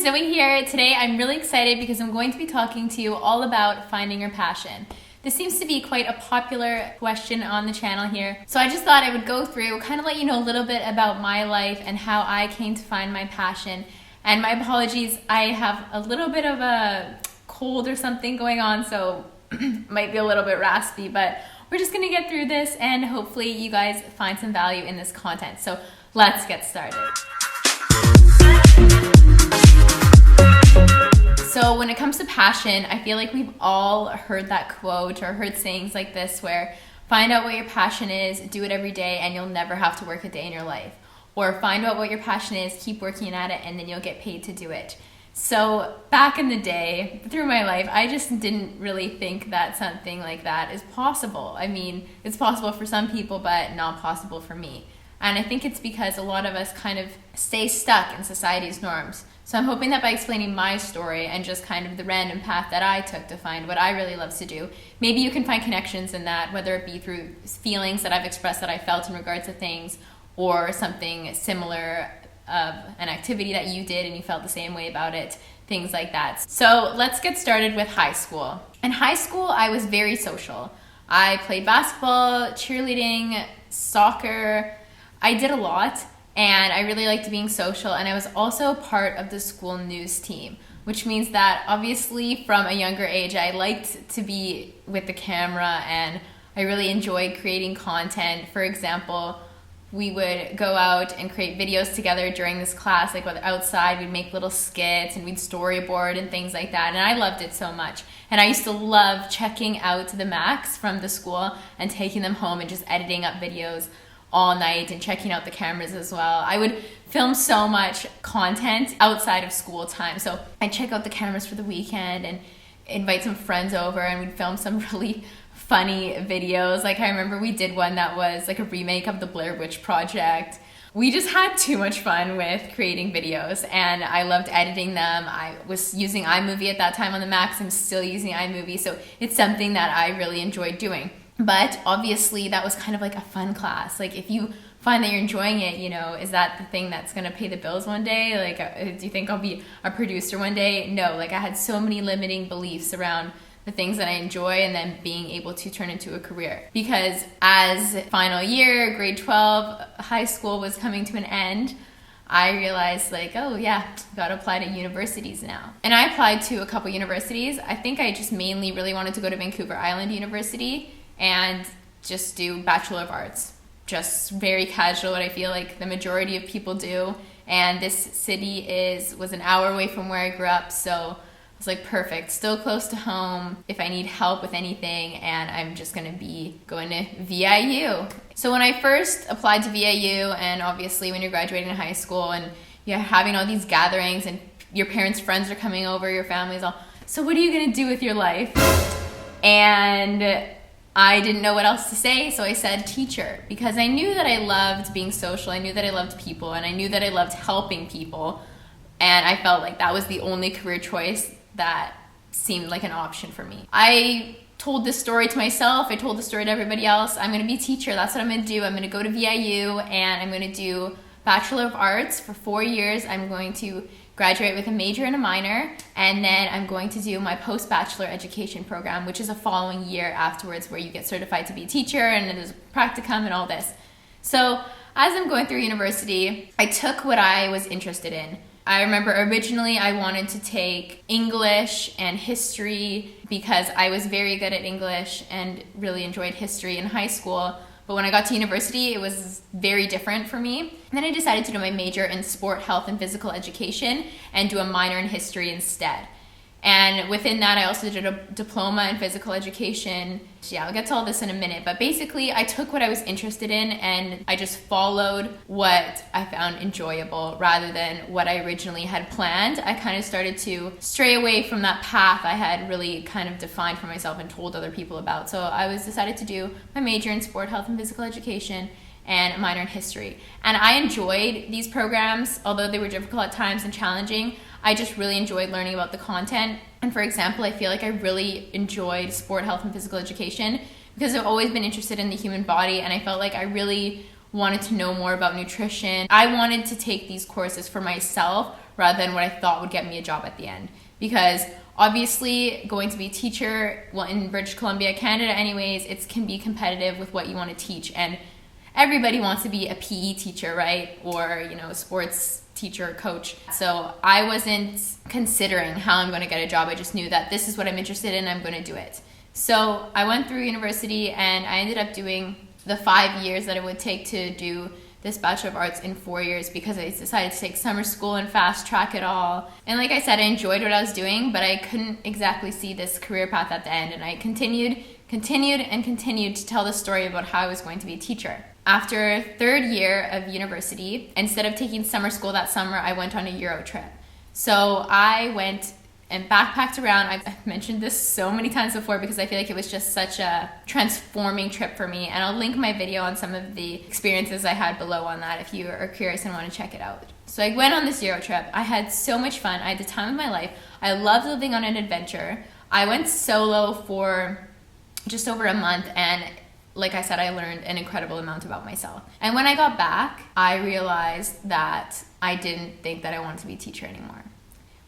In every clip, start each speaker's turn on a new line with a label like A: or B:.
A: Zoe here. Today I'm really excited because I'm going to be talking to you all about finding your passion. This seems to be quite a popular question on the channel here. So I just thought I would go through, kind of let you know a little bit about my life and how I came to find my passion. And my apologies, I have a little bit of a cold or something going on, so might be a little bit raspy, but we're just gonna get through this and hopefully you guys find some value in this content. So let's get started. So when it comes to passion, I feel like we've all heard that quote or heard sayings like this where find out what your passion is, do it every day, and you'll never have to work a day in your life. Or find out what your passion is, keep working at it, and then you'll get paid to do it. So back in the day, through my life, I just didn't really think that something like that is possible. I mean, it's possible for some people, but not possible for me. And I think it's because a lot of us kind of stay stuck in society's norms. So I'm hoping that by explaining my story and just kind of the random path that I took to find what I really love to do, maybe you can find connections in that, whether it be through feelings that I've expressed that I felt in regards to things, or something similar of an activity that you did and you felt the same way about it, things like that. So let's get started with high school. In high school, I was very social. I played basketball, cheerleading, soccer. I did a lot. And I really liked being social, and I was also part of the school news team, which means that obviously from a younger age I liked to be with the camera and I really enjoyed creating content. For example, we would go out and create videos together during this class, like outside we'd make little skits and we'd storyboard and things like that, and I loved it so much. And I used to love checking out the Macs from the school and taking them home and just editing up videos all night and checking out the cameras as well. I would film so much content outside of school time. So I'd check out the cameras for the weekend and invite some friends over and we'd film some really funny videos. Like I remember we did one that was like a remake of the Blair Witch Project. We just had too much fun with creating videos and I loved editing them. I was using iMovie at that time on the Macs. I'm still using iMovie, so it's something that I really enjoyed doing. But obviously that was kind of like a fun class. Like if you find that you're enjoying it, you know, is that the thing that's gonna pay the bills one day? Like, do you think I'll be a producer one day? No, like I had so many limiting beliefs around the things that I enjoy and then being able to turn into a career. Because as final year, grade 12, high school was coming to an end, I realized like, oh yeah, gotta apply to universities now. And I applied to a couple universities. I think I just mainly really wanted to go to Vancouver Island University and just do Bachelor of Arts. Just very casual, what I feel like the majority of people do. And this city was an hour away from where I grew up, so I was like, perfect, still close to home if I need help with anything, and I'm just gonna be going to VIU. So when I first applied to VIU, and obviously when you're graduating in high school and you're having all these gatherings and your parents' friends are coming over, your family's all, so what are you gonna do with your life? And I didn't know what else to say, so I said teacher, because I knew that I loved being social, I knew that I loved people, and I knew that I loved helping people, and I felt like that was the only career choice that seemed like an option for me. I told this story to myself, I told the story to everybody else, I'm going to be a teacher, that's what I'm going to do. I'm going to go to VIU and I'm going to do Bachelor of Arts for 4 years. I'm going to graduate with a major and a minor, and then I'm going to do my post-bachelor education program, which is a following year afterwards where you get certified to be a teacher and there's practicum and all this. So as I'm going through university, I took what I was interested in. I remember originally I wanted to take English and history because I was very good at English and really enjoyed history in high school. But when I got to university, it was very different for me. And then I decided to do my major in sport, health, and physical education and do a minor in history instead. And within that, I also did a diploma in physical education. Yeah, I'll get to all this in a minute. But basically, I took what I was interested in and I just followed what I found enjoyable rather than what I originally had planned. I kind of started to stray away from that path I had really kind of defined for myself and told other people about. So I decided to do my major in sport, health, and physical education and a minor in history. And I enjoyed these programs, although they were difficult at times and challenging. I just really enjoyed learning about the content. And for example, I feel like I really enjoyed sport, health, and physical education because I've always been interested in the human body, and I felt like I really wanted to know more about nutrition. I wanted to take these courses for myself rather than what I thought would get me a job at the end. Because obviously going to be a teacher, well, in British Columbia, Canada anyways, it can be competitive with what you want to teach. And everybody wants to be a PE teacher, right? Or, you know, a sports teacher or coach. So I wasn't considering how I'm going to get a job. I just knew that this is what I'm interested in. I'm going to do it. So I went through university and I ended up doing the 5 years that it would take to do this Bachelor of Arts in 4 years, because I decided to take summer school and fast track it all. And like I said, I enjoyed what I was doing, but I couldn't exactly see this career path at the end. And I continued to tell the story about how I was going to be a teacher. After third year of university, instead of taking summer school that summer, I went on a Euro trip. So I went and backpacked around. I've mentioned this so many times before because I feel like it was just such a transforming trip for me. And I'll link my video on some of the experiences I had below on that if you are curious and want to check it out. So I went on this Euro trip. I had so much fun. I had the time of my life. I loved living on an adventure. I went solo for just over a month, and like I said, I learned an incredible amount about myself. And when I got back, I realized that I didn't think that I wanted to be a teacher anymore.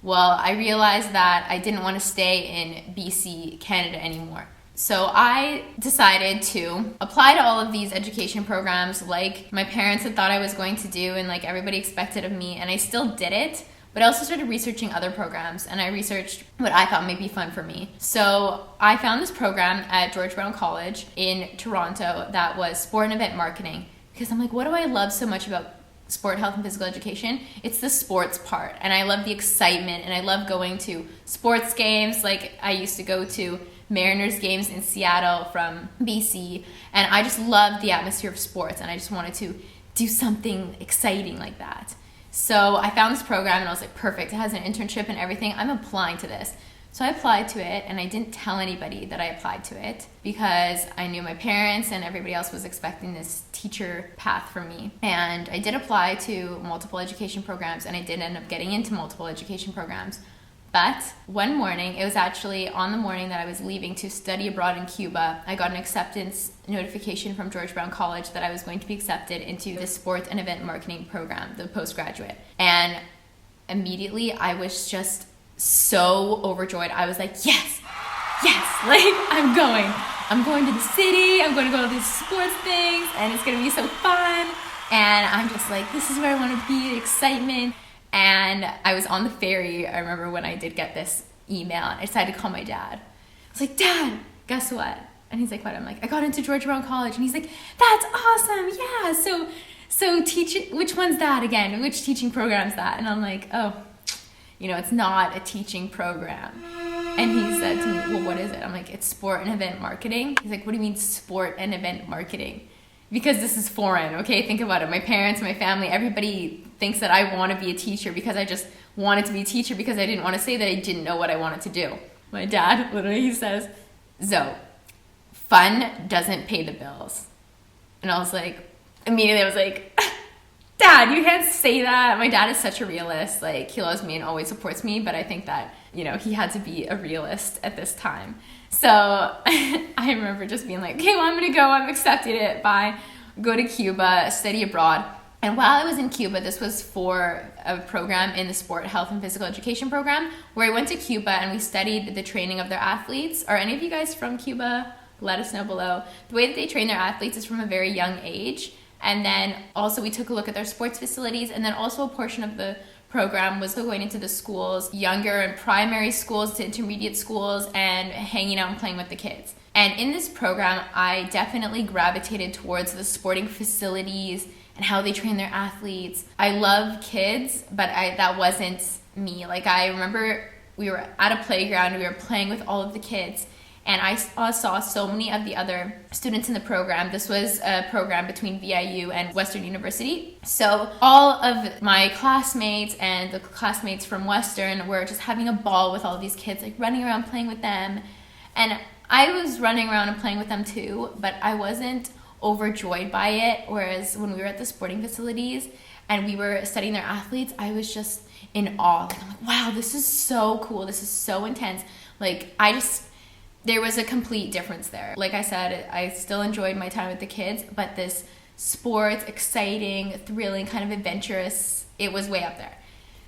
A: Well, I realized that I didn't want to stay in BC, Canada anymore. So I decided to apply to all of these education programs like my parents had thought I was going to do and like everybody expected of me, and I still did it. But I also started researching other programs, and I researched what I thought might be fun for me. So I found this program at George Brown College in Toronto that was sport and event marketing, because I'm like, what do I love so much about sport, health, and physical education? It's the sports part, and I love the excitement, and I love going to sports games. Like I used to go to Mariners games in Seattle from BC, and I just loved the atmosphere of sports, and I just wanted to do something exciting like that. So I found this program and I was like, perfect, it has an internship and everything, I'm applying to this. So I applied to it, and I didn't tell anybody that I applied to it because I knew my parents and everybody else was expecting this teacher path for me. And I did apply to multiple education programs, and I did end up getting into multiple education programs. But one morning, it was actually on the morning that I was leaving to study abroad in Cuba, I got an acceptance notification from George Brown College that I was going to be accepted into the sport and event marketing program, the postgraduate. And immediately I was just so overjoyed. I was like, yes, like I'm going to the city, I'm going to go to these sports things, and it's going to be so fun. And I'm just like, this is where I want to be, excitement. And I was on the ferry, I remember when I did get this email, and I decided to call my dad. I was like, Dad, guess what? And he's like, what? I'm like, I got into George Brown College. And he's like, that's awesome, yeah. So which one's that again? Which teaching program's that? And I'm like, oh, it's not a teaching program. And he said to me, well, what is it? I'm like, it's sport and event marketing. He's like, what do you mean sport and event marketing? Because this is foreign, okay? Think about it. My parents, my family, everybody thinks that I want to be a teacher because I just wanted to be a teacher because I didn't want to say that I didn't know what I wanted to do. My dad, literally, he says, Zoe, fun doesn't pay the bills. And I was like, immediately I was like, Dad, you can't say that. My dad is such a realist. Like, he loves me and always supports me, but I think that, he had to be a realist at this time. So I remember just being like, okay, well, I'm going to go. I've accepted it. Bye. Go to Cuba, study abroad. And while I was in Cuba, this was for a program in the sport, health, and physical education program, where I went to Cuba and we studied the training of their athletes. Are any of you guys from Cuba? Let us know below. The way that they train their athletes is from a very young age. And then also we took a look at their sports facilities, and then also a portion of the program was going into the schools, younger and primary schools to intermediate schools, and hanging out and playing with the kids. And in this program, I definitely gravitated towards the sporting facilities and how they train their athletes. I love kids, but that wasn't me. Like, I remember we were at a playground, we were playing with all of the kids, and I saw so many of the other students in the program. This was a program between VIU and Western University. So all of my classmates and the classmates from Western were just having a ball with all of these kids, like running around playing with them. And I was running around and playing with them too, but I wasn't overjoyed by it. Whereas when we were at the sporting facilities and we were studying their athletes, I was just in awe. Like, I'm like, wow, this is so cool. This is so intense. Like, there was a complete difference there. Like I said, I still enjoyed my time with the kids, but this sports, exciting, thrilling, kind of adventurous, it was way up there.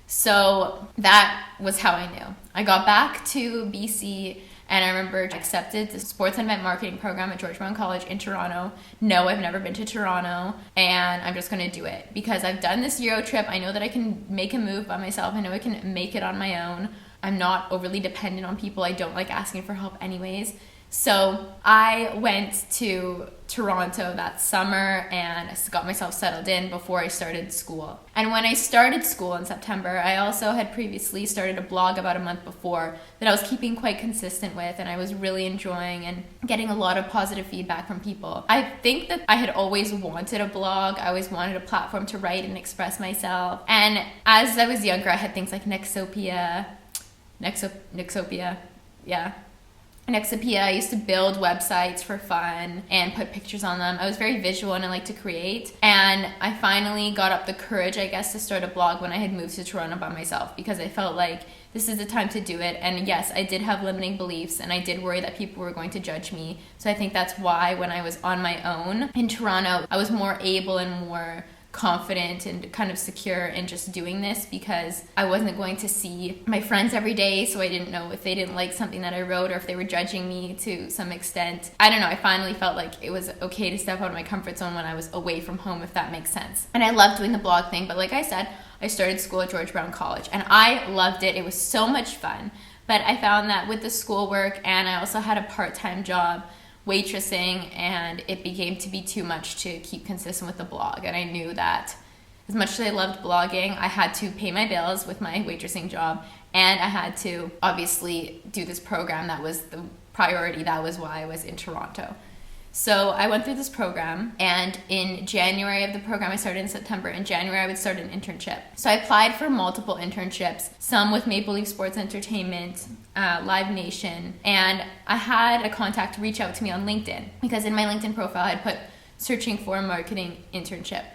A: So that was how I knew. I got back to BC and I remember accepted the sports and event marketing program at George Brown College in Toronto. No, I've never been to Toronto, and I'm just going to do it because I've done this Euro trip. I know that I can make a move by myself. I know I can make it on my own. I'm not overly dependent on people. I don't like asking for help anyways. So I went to Toronto that summer and got myself settled in before I started school. And when I started school in September, I also had previously started a blog about a month before that I was keeping quite consistent with, and I was really enjoying and getting a lot of positive feedback from people. I think that I had always wanted a blog. I always wanted a platform to write and express myself. And as I was younger, I had things like Nexopia, I used to build websites for fun and put pictures on them. I was very visual and I like to create. And I finally got up the courage, I guess, to start a blog when I had moved to Toronto by myself because I felt like this is the time to do it. And yes, I did have limiting beliefs and I did worry that people were going to judge me. So I think that's why when I was on my own in Toronto, I was more able and more confident and kind of secure in just doing this because I wasn't going to see my friends every day, so I didn't know if they didn't like something that I wrote or if they were judging me to some extent. I don't know, I finally felt like it was okay to step out of my comfort zone when I was away from home, if that makes sense. And I loved doing the blog thing, but like I said, I started school at George Brown College and I loved it. It was so much fun, but I found that with the schoolwork and I also had a part-time job waitressing, and it became to be too much to keep consistent with the blog. And I knew that as much as I loved blogging, I had to pay my bills with my waitressing job, and I had to obviously do this program. That was the priority. That was why I was in Toronto. So I went through this program, and in January of the program, I started in September. In January, I would start an internship. So I applied for multiple internships, some with Maple Leaf Sports Entertainment, Live Nation, and I had a contact reach out to me on LinkedIn because in my LinkedIn profile, I had put searching for a marketing internship.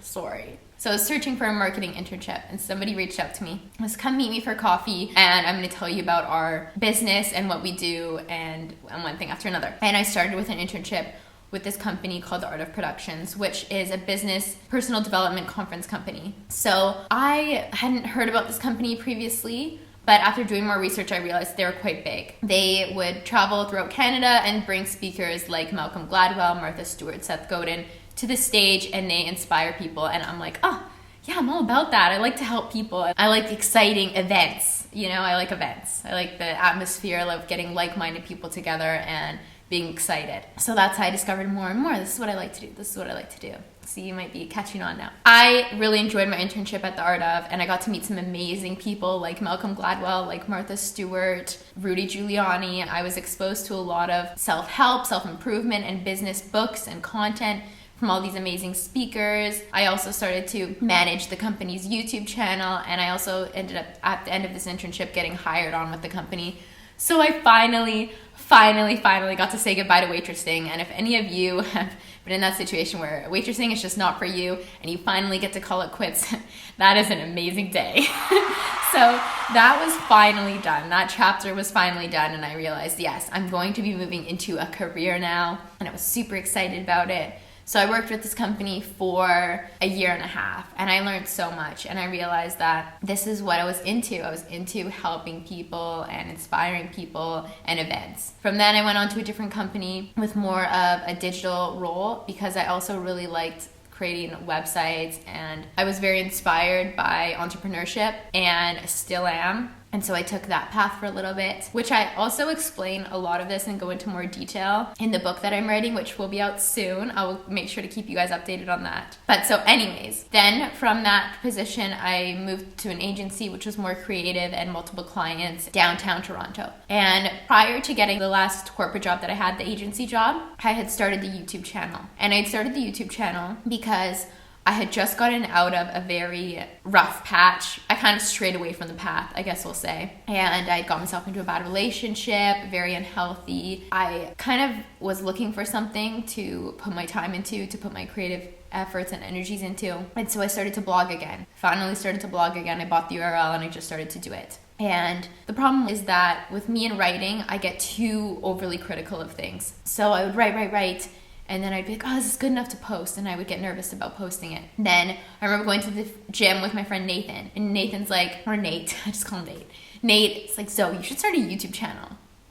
A: Sorry. So I was searching for a marketing internship and somebody reached out to me. Let's come meet me for coffee and I'm going to tell you about our business and what we do and one thing after another. And I started with an internship with this company called The Art of Productions, which is a business personal development conference company. So I hadn't heard about this company previously, but after doing more research, I realized they were quite big. They would travel throughout Canada and bring speakers like Malcolm Gladwell, Martha Stewart, Seth Godin to the stage, and they inspire people. And I'm like, oh, yeah, I'm all about that. I like to help people. I like exciting events. You know, I like events. I like the atmosphere. I love getting like-minded people together and being excited. So that's how I discovered more and more. This is what I like to do. This is what I like to do. So you might be catching on now. I really enjoyed my internship at The Art of, and I got to meet some amazing people like Malcolm Gladwell, like Martha Stewart, Rudy Giuliani. I was exposed to a lot of self-help, self-improvement, and business books and content from all these amazing speakers. I also started to manage the company's YouTube channel, and I also ended up at the end of this internship getting hired on with the company. So I finally got to say goodbye to waitressing. And if any of you have been in that situation where waitressing is just not for you and you finally get to call it quits, that is an amazing day. So that was finally done. That chapter was finally done, and I realized, yes, I'm going to be moving into a career now, and I was super excited about it. So I worked with this company for a year and a half, and I learned so much, and I realized that this is what I was into. I was into helping people and inspiring people and events. From then I went on to a different company with more of a digital role because I also really liked creating websites, and I was very inspired by entrepreneurship and still am. And so I took that path for a little bit, which I also explain a lot of this and go into more detail in the book that I'm writing, which will be out soon. I'll make sure to keep you guys updated on that. But so anyways, then from that position, I moved to an agency, which was more creative and multiple clients downtown Toronto. And prior to getting the last corporate job that I had, the agency job, I had started the YouTube channel. And I'd started the YouTube channel because I had just gotten out of a very rough patch. I kind of strayed away from the path, I guess we'll say. And I got myself into a bad relationship, very unhealthy. I kind of was looking for something to put my time into, to put my creative efforts and energies into. And so I started to blog again. Finally started to blog again. I bought the URL and I just started to do it. And the problem is that with me in writing, I get too overly critical of things. So I would write, And then I'd be like, oh, is this good enough to post? And I would get nervous about posting it. Then I remember going to the gym with my friend Nathan. And Nathan's like, or Nate, I just call him Nate. Nate's like, Zoe, you should start a YouTube channel.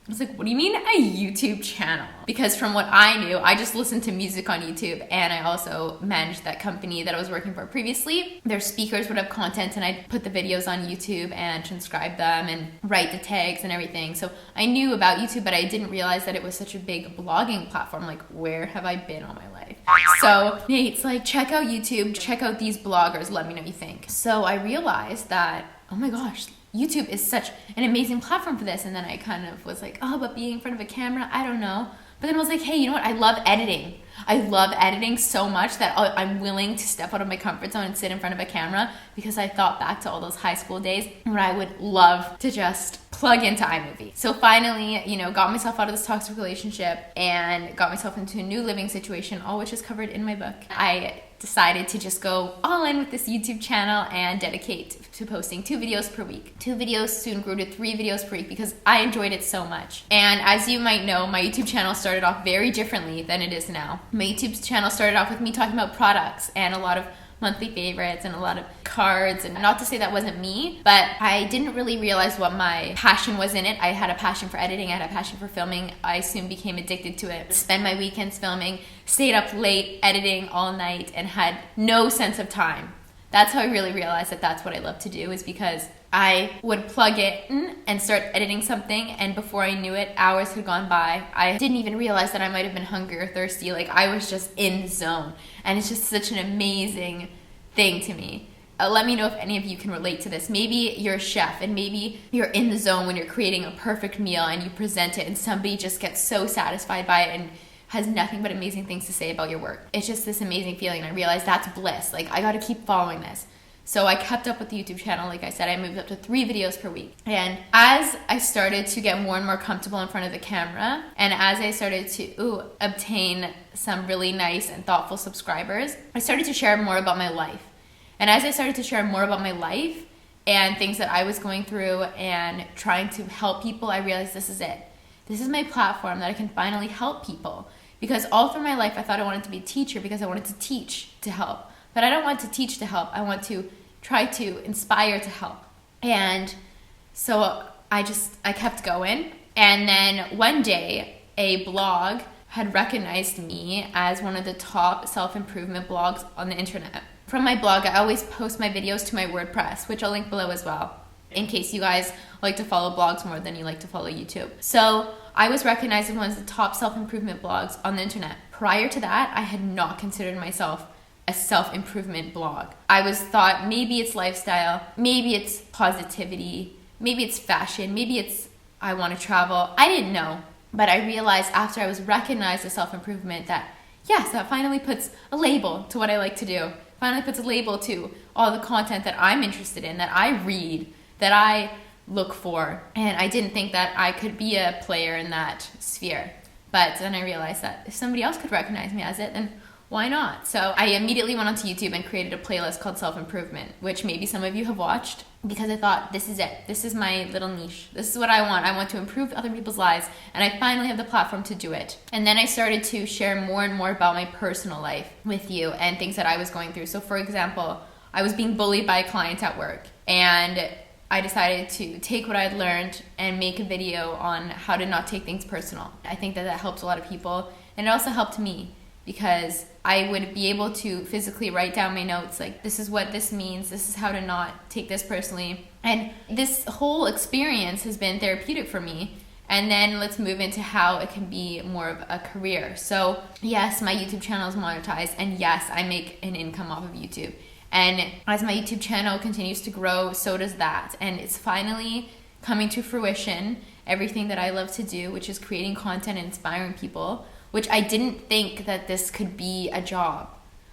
A: I was like, what do you mean a YouTube channel? Because from what I knew, I just listened to music on YouTube, and I also managed that company that I was working for previously. Their speakers would have content, and I'd put the videos on YouTube and transcribe them and write the tags and everything. So I knew about YouTube, but I didn't realize that it was such a big blogging platform. Like, where have I been all my life? So Nate's like, check out YouTube, check out these bloggers, let me know what you think. So I realized that, oh my gosh, YouTube is such an amazing platform for this. And then I kind of was like, oh, but being in front of a camera, I don't know. But then I was like, hey, you know what? I love editing. I love editing so much that I'm willing to step out of my comfort zone and sit in front of a camera, because I thought back to all those high school days where I would love to just plug into iMovie. So finally, got myself out of this toxic relationship and got myself into a new living situation, all which is covered in my book. I decided to just go all in with this YouTube channel and dedicate to posting 2 videos per week. 2 videos soon grew to 3 videos per week because I enjoyed it so much. And as you might know, my YouTube channel started off very differently than it is now. My YouTube channel started off with me talking about products and a lot of monthly favorites and a lot of cards, and not to say that wasn't me, but I didn't really realize what my passion was in it. I had a passion for editing, I had a passion for filming. I soon became addicted to it. Spend my weekends filming, stayed up late editing all night, and had no sense of time. That's how I really realized that that's what I love to do, is because I would plug it in and start editing something, and before I knew it, hours had gone by. I didn't even realize that I might have been hungry or thirsty. Like, I was just in the zone, and it's just such an amazing thing to me. Let me know if any of you can relate to this. Maybe you're a chef and maybe you're in the zone when you're creating a perfect meal and you present it and somebody just gets so satisfied by it and has nothing but amazing things to say about your work. It's just this amazing feeling, and I realized that's bliss. Like, I gotta keep following this. So I kept up with the YouTube channel. Like I said, I moved up to 3 videos per week. And as I started to get more and more comfortable in front of the camera, and as I started to obtain some really nice and thoughtful subscribers, I started to share more about my life. And as I started to share more about my life and things that I was going through and trying to help people, I realized this is it. This is my platform that I can finally help people. Because all through my life, I thought I wanted to be a teacher because I wanted to teach to help. But I don't want to teach to help. I want to try to inspire to help. And so I kept going. And then one day, a blog had recognized me as one of the top self-improvement blogs on the internet. From my blog, I always post my videos to my WordPress, which I'll link below as well, in case you guys like to follow blogs more than you like to follow YouTube. So I was recognized as one of the top self-improvement blogs on the internet. Prior to that, I had not considered myself a self-improvement blog. I was thought maybe it's lifestyle, maybe it's positivity, maybe it's fashion, maybe it's I want to travel. I didn't know, but I realized after I was recognized as self-improvement that yes, that finally puts a label to what I like to do. Finally puts a label to all the content that I'm interested in, that I read, that I look for. And I didn't think that I could be a player in that sphere. But then I realized that if somebody else could recognize me as it, then why not? So I immediately went onto YouTube and created a playlist called Self-Improvement, which maybe some of you have watched, because I thought, this is it. This is my little niche. This is what I want. I want to improve other people's lives, and I finally have the platform to do it. And then I started to share more and more about my personal life with you and things that I was going through. So for example, I was being bullied by a client at work, and I decided to take what I'd learned and make a video on how to not take things personal. I think that helps a lot of people, and it also helped me, because I would be able to physically write down my notes, like, this is what this means, this is how to not take this personally. And this whole experience has been therapeutic for me. And then let's move into how it can be more of a career. So yes, my YouTube channel is monetized, and yes, I make an income off of YouTube. And as my YouTube channel continues to grow, so does that. And it's finally coming to fruition, everything that I love to do, which is creating content and inspiring people, which I didn't think that this could be a job.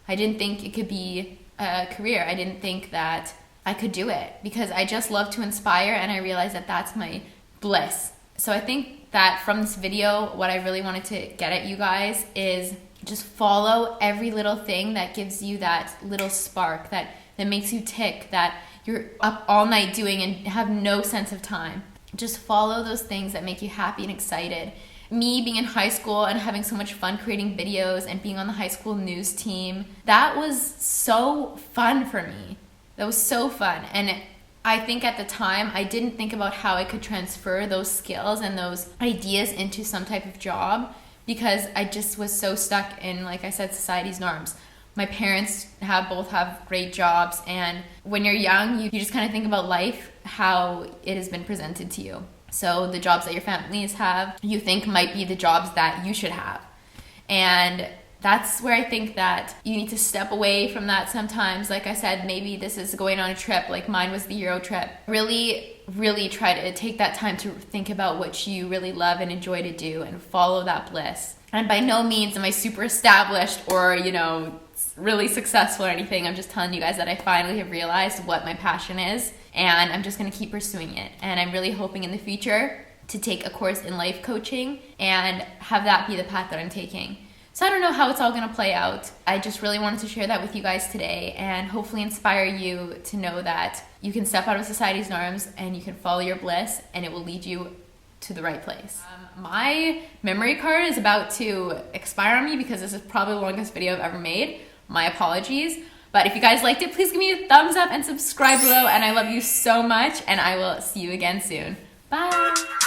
A: I didn't think it could be a career. I didn't think that I could do it, because I just love to inspire, and I realized that that's my bliss. So I think that from this video, what I really wanted to get at you guys is just follow every little thing that gives you that little spark, that makes you tick, that you're up all night doing and have no sense of time. Just follow those things that make you happy and excited. me being in high school and having so much fun creating videos and being on the high school news team, that was so fun for me. That was so fun. And I think at the time I didn't think about how I could transfer those skills and those ideas into some type of job, because I just was so stuck in, like I said, society's norms. My parents both have great jobs, and when you're young, you just kind of think about life, how it has been presented to you. So the jobs that your families have, you think might be the jobs that you should have. And that's where I think that you need to step away from that sometimes. Like I said, maybe this is going on a trip, like mine was the Euro trip. Really, really try to take that time to think about what you really love and enjoy to do and follow that bliss. And by no means am I super established or, really successful or anything. I'm just telling you guys that I finally have realized what my passion is, and I'm just going to keep pursuing it. And I'm really hoping in the future to take a course in life coaching and have that be the path that I'm taking. So I don't know how it's all going to play out. I just really wanted to share that with you guys today and hopefully inspire you to know that you can step out of society's norms and you can follow your bliss, and it will lead you to the right place. My memory card is about to expire on me because this is probably the longest video I've ever made. My apologies. But if you guys liked it, please give me a thumbs up and subscribe below. And I love you so much, and I will see you again soon. Bye.